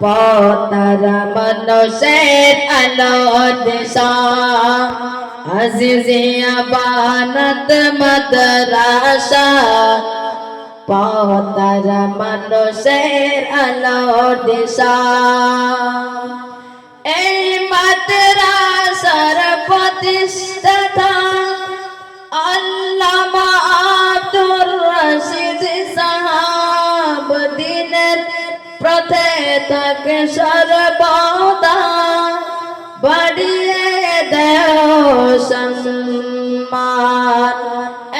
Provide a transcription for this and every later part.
পতারা মানুষের আলোর দিশা আজিজিয়া বানাত মাদ্রাসা পতারা মানুষের আলোর দিশা এই মাদ্রাসার প্রতিষ্ঠাতা আল্লামা আব্দুর রশিদ সাহাব দিনের প্রথে তাকে সর্বদা বাড়িয়ে দেও সম্মান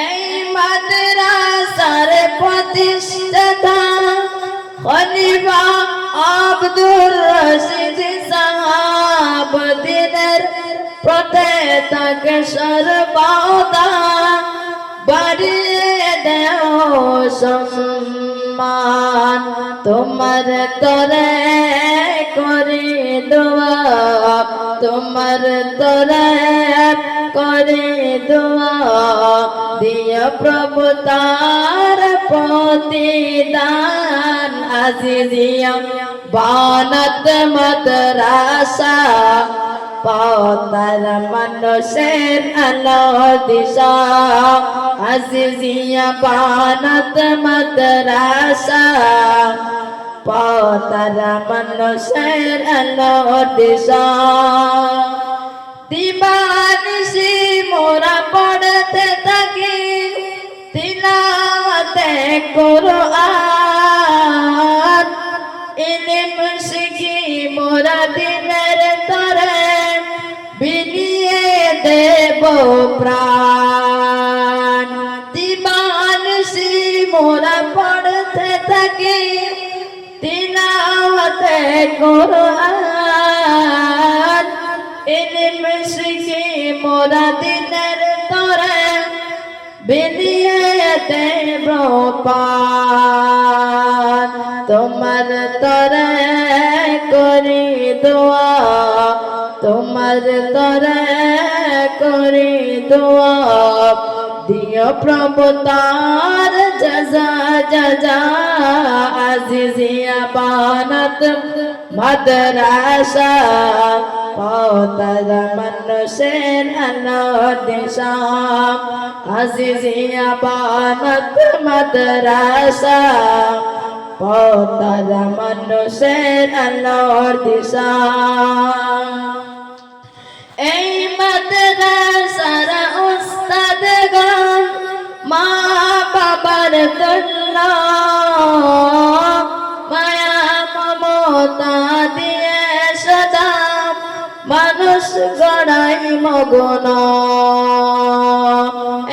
এই মাদ্রাসার প্রতিষ্ঠাতা খলিফা আব্দুর রশিদ সাহাব দিনের প্রথে তাকে সর্বদা বাড়িয়ে দেও সম্মান তোমার তরে করে দোয়া তোমার তরে করে দোয়া দিও প্রভু তার প্রতিদান আজিজিয়া বানাত মাদ্রাসা পতারা মানুষের আলোর দিশা আজিজিয়া বানাত মাদ্রাসা পতারা মানুষের আলোর দিশা দিবানিশি মোরা পড়তে থাকি তিলাওয়াতে কুরআন ইলম শিখি মোরা দিনের তরে বিলিয়ে দেব প্রাণ দিবানিশি মোরা পড়তে থাকি তিলাওয়াতে কুরআন ইলম শিখি মোরা দিনের তরে বিলিয়ে দেব প্রাণ তোমার তরে করি দোয়া তোমার তরে করি দোয়া দিও প্রভু তার জাযা জাযা আজিজিয়া বানাত মাদ্রাসা পতারা মানুষের আলোর দিশা আজিজিয়া বানাত মাদ্রাসা পতারা মানুষের আলোর দিশা এই মাদ্রাসার উস্তাদগণ মা বাবার তুল্য মায়া মমতা দিয়ে সদা মানুষ গড়াই মগন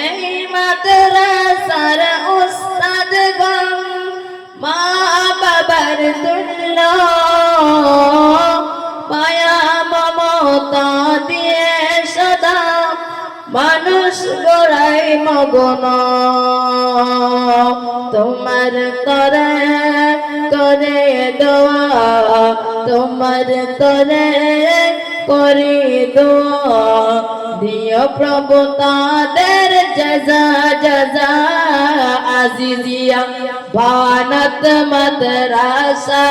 এই মাদ্রাসার উস্তাদগণ মা বাবার তুল্য মায়া মমতা দিয়ে সদা মানুষ গড়াই মগন তোমার তরে করে দোয়া তোমার তরে করে দোয়া দিও প্রভু তাদের জাযা জাযা আজিজিয়া বানাত মাদ্রাসা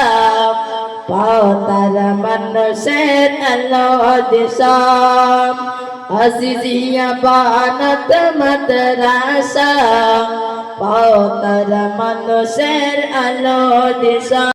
পতারা মানুষের আলোর দিশা আজিজিয়া বানাত মাদ্রাসা পতারা মানুষের আলোর দিশা।